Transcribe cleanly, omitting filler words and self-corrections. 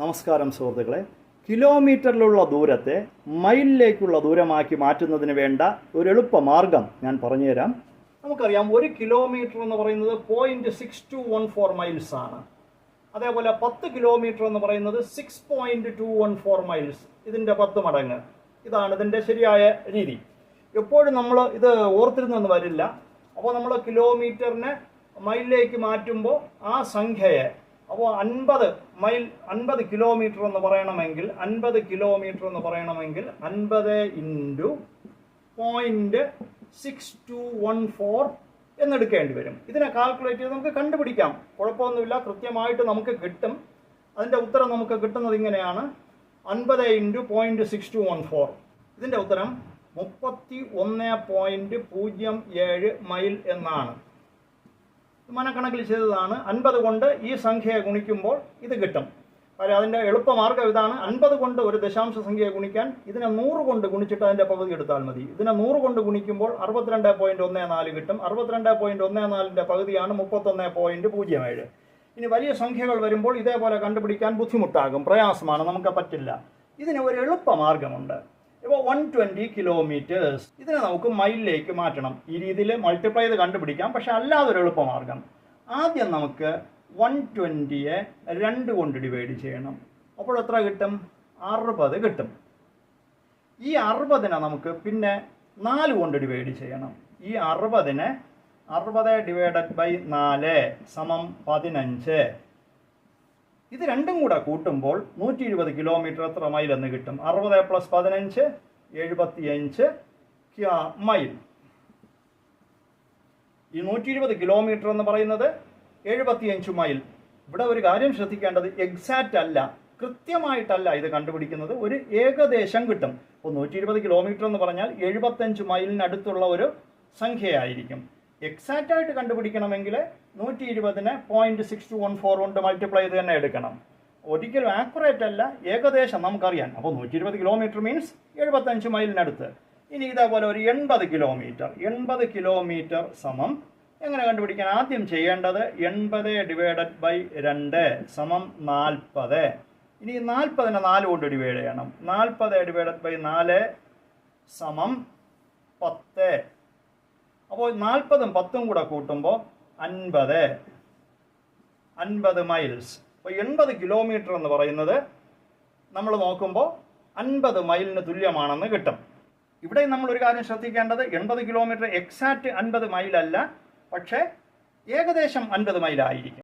നമസ്കാരം സുഹൃത്തുക്കളെ. കിലോമീറ്ററിലുള്ള ദൂരത്തെ മൈലിലേക്കുള്ള ദൂരമാക്കി മാറ്റുന്നതിന് വേണ്ട ഒരു എളുപ്പമാർഗം ഞാൻ പറഞ്ഞുതരാം. നമുക്കറിയാം, 1 കിലോമീറ്റർ എന്ന് പറയുന്നത് 0.6214 മൈൽസ് ആണ്. അതേപോലെ 10 കിലോമീറ്റർ എന്ന് പറയുന്നത് 6.214 മൈൽസ്, ഇതിൻ്റെ 10 മടങ്ങ്. ഇതാണ് ഇതിൻ്റെ ശരിയായ രീതി. എപ്പോഴും നമ്മൾ ഇത് ഓർത്തിരുന്നെന്ന് വരില്ല. അപ്പോൾ നമ്മൾ കിലോമീറ്ററിനെ മൈലിലേക്ക് മാറ്റുമ്പോൾ ആ സംഖ്യയെ, അപ്പോൾ 50 കിലോമീറ്റർ എന്ന് പറയണമെങ്കിൽ 50 കിലോമീറ്റർ എന്ന് പറയണമെങ്കിൽ 50 ഇൻറ്റു 0.6214 എന്നെടുക്കേണ്ടി വരും. ഇതിനെ കാൽക്കുലേറ്റ് ചെയ്ത് നമുക്ക് കണ്ടുപിടിക്കാം, കുഴപ്പമൊന്നുമില്ല, കൃത്യമായിട്ട് നമുക്ക് കിട്ടും. അതിൻ്റെ ഉത്തരം നമുക്ക് കിട്ടുന്നത് ഇങ്ങനെയാണ്: 50 ഇൻറ്റു 0.6214. ഇതിൻ്റെ ഉത്തരം 31.07 മൈൽ എന്നാണ്. മനക്കണക്കിൽ ചെയ്തതാണ്. 50 കൊണ്ട് ഈ സംഖ്യയെ ഗുണിക്കുമ്പോൾ ഇത് കിട്ടും. കാര്യം അതിൻ്റെ എളുപ്പമാർഗ്ഗം ഇതാണ്: 50 കൊണ്ട് ഒരു ദശാംശ സംഖ്യയെ ഗുണിക്കാൻ ഇതിനെ 100 കൊണ്ട് ഗുണിച്ചിട്ട് അതിൻ്റെ പകുതി എടുത്താൽ മതി. ഇതിനെ 100 കൊണ്ട് ഗുണിക്കുമ്പോൾ 62.14 കിട്ടും. 62.14ൻ്റെ പകുതിയാണ് 31.07. ഇനി വലിയ സംഖ്യകൾ വരുമ്പോൾ ഇതേപോലെ കണ്ടുപിടിക്കാൻ ബുദ്ധിമുട്ടാകും, പ്രയാസമാണ്, നമുക്ക് പറ്റില്ല. ഇതിന് ഒരു എളുപ്പമാർഗ്ഗമുണ്ട്. ഇപ്പോൾ 120 കിലോമീറ്റേഴ്സ്, ഇതിനെ നമുക്ക് മൈലിലേക്ക് മാറ്റണം. ഈ രീതിയിൽ മൾട്ടിപ്ലൈ ചെയ്ത് കണ്ടുപിടിക്കാം. പക്ഷെ അല്ലാതൊരു എളുപ്പമാർഗം, ആദ്യം നമുക്ക് 120യെ 2 കൊണ്ട് ഡിവൈഡ് ചെയ്യണം. അപ്പോൾ എത്ര കിട്ടും? 60 കിട്ടും. ഈ 60നെ നമുക്ക് പിന്നെ 4 കൊണ്ട് ഡിവൈഡ് ചെയ്യണം. ഈ 60നെ 60 ഡിവൈഡഡ് ബൈ 4 സമം 15. ഇത് രണ്ടും കൂടെ കൂട്ടുമ്പോൾ 120 കിലോമീറ്റർ എത്ര മൈൽ എന്ന് കിട്ടും? 60 + 15 75 മൈൽ. ഈ 120 കിലോമീറ്റർ എന്ന് പറയുന്നത് 75 മൈൽ. ഇവിടെ ഒരു കാര്യം ശ്രദ്ധിക്കേണ്ടത്, എക്സാക്റ്റ് അല്ല, കൃത്യമായിട്ടല്ല ഇത് കണ്ടുപിടിക്കുന്നത്, ഒരു ഏകദേശം കിട്ടും. അപ്പോൾ 120 കിലോമീറ്റർ എന്ന് പറഞ്ഞാൽ 75 മൈലിനടുത്തുള്ള ഒരു സംഖ്യയായിരിക്കും. എക്സാക്റ്റ് ആയിട്ട് കണ്ടുപിടിക്കണമെങ്കിൽ 120നെ 0.6214 കൊണ്ട് മൾട്ടിപ്ലൈ ചെയ്ത് തന്നെ എടുക്കണം. ഒരിക്കലും ആക്യുറേറ്റ് അല്ല, ഏകദേശം നമുക്കറിയാം. അപ്പോൾ 120 കിലോമീറ്റർ മീൻസ് 75 മൈലിനടുത്ത്. ഇനി ഇതേപോലെ ഒരു 80 കിലോമീറ്റർ സമം എങ്ങനെ കണ്ടുപിടിക്കാൻ? ആദ്യം ചെയ്യേണ്ടത് 80 ഡിവൈഡഡ് ബൈ 2 സമം 40. ഇനി 40നെ 4 കൊണ്ട് ഡിവൈഡ് ചെയ്യണം. 40 ഡിവൈഡഡ് ബൈ 4 സമം 10. അപ്പോൾ 40ഉം 10ഉം കൂടെ കൂട്ടുമ്പോൾ 50 മൈൽസ്. അപ്പോൾ 80 കിലോമീറ്റർ എന്ന് പറയുന്നത് നമ്മൾ നോക്കുമ്പോൾ 50 മൈലിന് തുല്യമാണെന്ന് കിട്ടും. ഇവിടെ നമ്മൾ ഒരു കാര്യം ശ്രദ്ധിക്കേണ്ടത്, 80 കിലോമീറ്റർ എക്സാക്റ്റ് 50 മൈലല്ല, പക്ഷേ ഏകദേശം 50 മൈലായിരിക്കും.